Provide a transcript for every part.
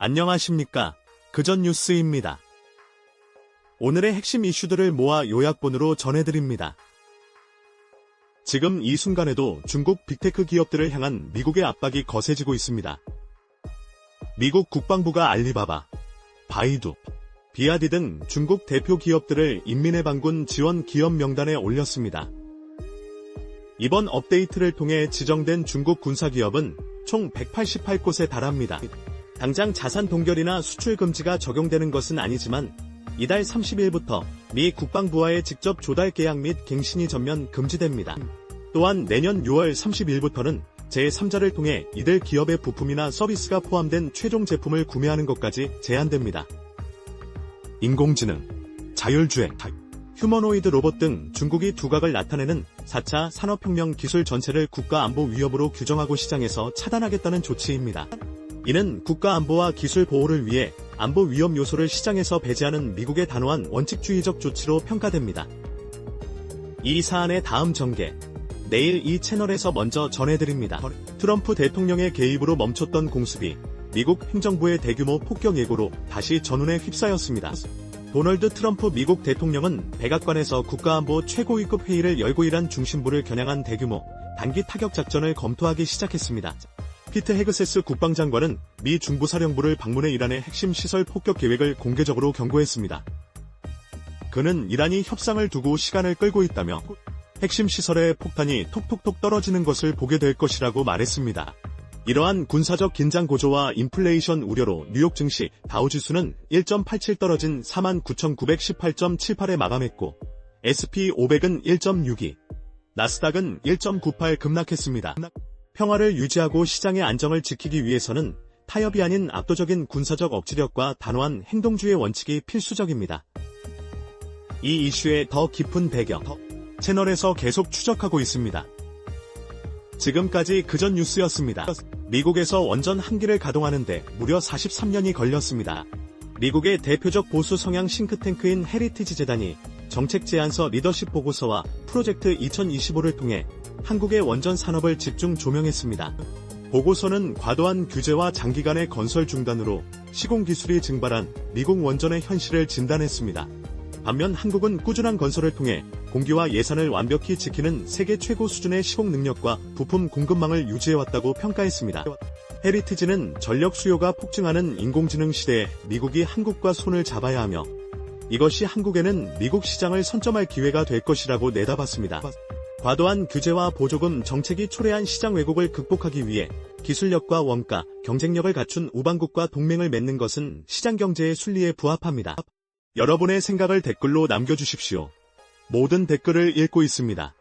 안녕하십니까. 그전 뉴스입니다. 오늘의 핵심 이슈들을 모아 요약본으로 전해드립니다. 지금 이 순간에도 중국 빅테크 기업들을 향한 미국의 압박이 거세지고 있습니다. 미국 국방부가 알리바바, 바이두, 비아디 등 중국 대표 기업들을 인민의 반군 지원 기업 명단에 올렸습니다. 이번 업데이트를 통해 지정된 중국 군사기업은 총 188곳에 달합니다. 당장 자산 동결이나 수출 금지가 적용되는 것은 아니지만 이달 30일부터 미 국방부와의 직접 조달 계약 및 갱신이 전면 금지됩니다. 또한 내년 6월 30일부터는 제3자를 통해 이들 기업의 부품이나 서비스가 포함된 최종 제품을 구매하는 것까지 제한됩니다. 인공지능, 자율주행, 휴머노이드 로봇 등 중국이 두각을 나타내는 4차 산업혁명 기술 전체를 국가안보 위협으로 규정하고 시장에서 차단하겠다는 조치입니다. 이는 국가안보와 기술 보호를 위해 안보 위험 요소를 시장에서 배제하는 미국의 단호한 원칙주의적 조치로 평가됩니다. 이 사안의 다음 전개, 내일 이 채널에서 먼저 전해드립니다. 트럼프 대통령의 개입으로 멈췄던 공습이 미국 행정부의 대규모 폭격 예고로 다시 전운에 휩싸였습니다. 도널드 트럼프 미국 대통령은 백악관에서 국가안보 최고위급 회의를 열고 이란 중심부를 겨냥한 대규모 단기 타격 작전을 검토하기 시작했습니다. 피트 헤그세스 국방장관은 미 중부사령부를 방문해 이란의 핵심 시설 폭격 계획을 공개적으로 경고했습니다. 그는 이란이 협상을 두고 시간을 끌고 있다며 핵심 시설에 폭탄이 톡톡톡 떨어지는 것을 보게 될 것이라고 말했습니다. 이러한 군사적 긴장 고조와 인플레이션 우려로 뉴욕 증시 다우지수는 1.87 떨어진 49,918.78에 마감했고 S&P500은 1.62, 나스닥은 1.98 급락했습니다. 평화를 유지하고 시장의 안정을 지키기 위해서는 타협이 아닌 압도적인 군사적 억지력과 단호한 행동주의 원칙이 필수적입니다. 이 이슈의 더 깊은 배경, 채널에서 계속 추적하고 있습니다. 지금까지 그전 뉴스였습니다. 미국에서 원전 한 기를 가동하는데 무려 43년이 걸렸습니다. 미국의 대표적 보수 성향 싱크탱크인 헤리티지 재단이 정책 제안서 리더십 보고서와 프로젝트 2025를 통해 한국의 원전 산업을 집중 조명했습니다. 보고서는 과도한 규제와 장기간의 건설 중단으로 시공 기술이 증발한 미국 원전의 현실을 진단했습니다. 반면 한국은 꾸준한 건설을 통해 공기와 예산을 완벽히 지키는 세계 최고 수준의 시공 능력과 부품 공급망을 유지해왔다고 평가했습니다. 헤리티지는 전력 수요가 폭증하는 인공지능 시대에 미국이 한국과 손을 잡아야 하며 이것이 한국에는 미국 시장을 선점할 기회가 될 것이라고 내다봤습니다. 과도한 규제와 보조금 정책이 초래한 시장 왜곡을 극복하기 위해 기술력과 원가, 경쟁력을 갖춘 우방국과 동맹을 맺는 것은 시장 경제의 순리에 부합합니다. 여러분의 생각을 댓글로 남겨주십시오. 모든 댓글을 읽고 있습니다.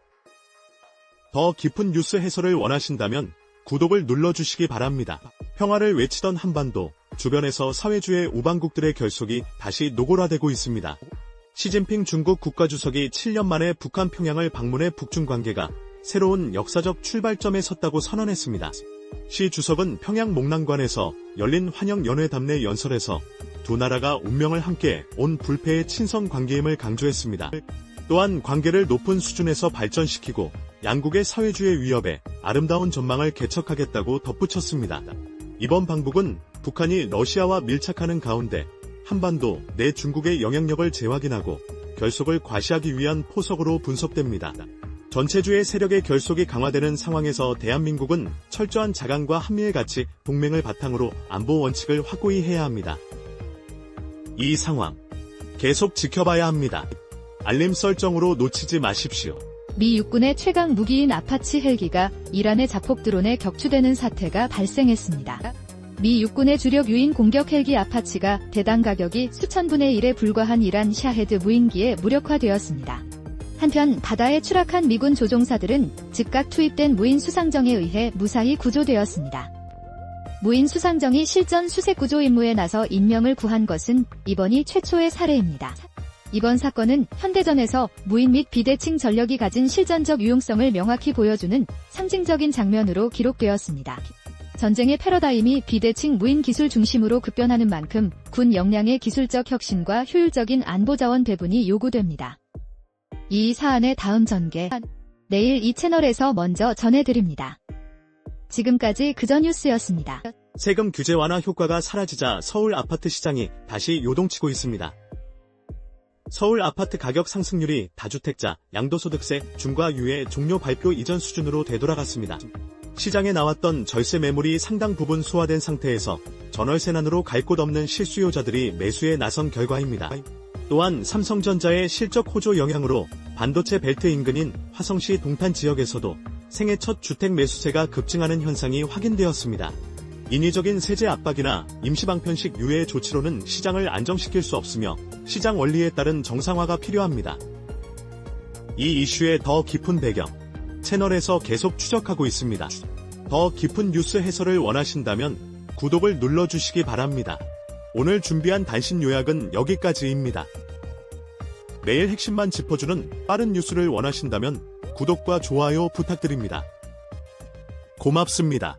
더 깊은 뉴스 해설을 원하신다면 구독을 눌러주시기 바랍니다. 평화를 외치던 한반도, 주변에서 사회주의 우방국들의 결속이 다시 노골화되고 있습니다. 시진핑 중국 국가주석이 7년 만에 북한 평양을 방문해 북중 관계가 새로운 역사적 출발점에 섰다고 선언했습니다. 시 주석은 평양 목난관에서 열린 환영연회담 내 연설에서 두 나라가 운명을 함께 온 불패의 친선 관계임을 강조했습니다. 또한 관계를 높은 수준에서 발전시키고 양국의 사회주의 위협에 아름다운 전망을 개척하겠다고 덧붙였습니다. 이번 방북은 북한이 러시아와 밀착하는 가운데 한반도 내 중국의 영향력을 재확인하고 결속을 과시하기 위한 포석으로 분석됩니다. 전체주의 세력의 결속이 강화되는 상황에서 대한민국은 철저한 자강과 한미일 가치, 동맹을 바탕으로 안보 원칙을 확고히 해야 합니다. 이 상황 계속 지켜봐야 합니다. 알림 설정으로 놓치지 마십시오. 미 육군의 최강 무기인 아파치 헬기가 이란의 자폭 드론에 격추되는 사태가 발생했습니다. 미 육군의 주력 유인 공격 헬기 아파치가 대당 가격이 수천분의 1에 불과한 이란 샤헤드 무인기에 무력화되었습니다. 한편 바다에 추락한 미군 조종사들은 즉각 투입된 무인 수상정에 의해 무사히 구조되었습니다. 무인 수상정이 실전 수색 구조 임무에 나서 인명을 구한 것은 이번이 최초의 사례입니다. 이번 사건은 현대전에서 무인 및 비대칭 전력이 가진 실전적 유용성을 명확히 보여주는 상징적인 장면으로 기록되었습니다. 전쟁의 패러다임이 비대칭 무인 기술 중심으로 급변하는 만큼 군 역량의 기술적 혁신과 효율적인 안보자원 배분이 요구됩니다. 이 사안의 다음 전개, 내일 이 채널에서 먼저 전해드립니다. 지금까지 그전 뉴스였습니다. 세금 규제 완화 효과가 사라지자 서울 아파트 시장이 다시 요동치고 있습니다. 서울 아파트 가격 상승률이 다주택자, 양도소득세, 중과 유예 종료 발표 이전 수준으로 되돌아갔습니다. 시장에 나왔던 절세 매물이 상당 부분 소화된 상태에서 전월세난으로 갈 곳 없는 실수요자들이 매수에 나선 결과입니다. 또한 삼성전자의 실적 호조 영향으로 반도체 벨트 인근인 화성시 동탄 지역에서도 생애 첫 주택 매수세가 급증하는 현상이 확인되었습니다. 인위적인 세제 압박이나 임시방편식 유예 조치로는 시장을 안정시킬 수 없으며 시장 원리에 따른 정상화가 필요합니다. 이 이슈의 더 깊은 배경, 채널에서 계속 추적하고 있습니다. 더 깊은 뉴스 해설을 원하신다면 구독을 눌러주시기 바랍니다. 오늘 준비한 단신 요약은 여기까지입니다. 매일 핵심만 짚어주는 빠른 뉴스를 원하신다면 구독과 좋아요 부탁드립니다. 고맙습니다.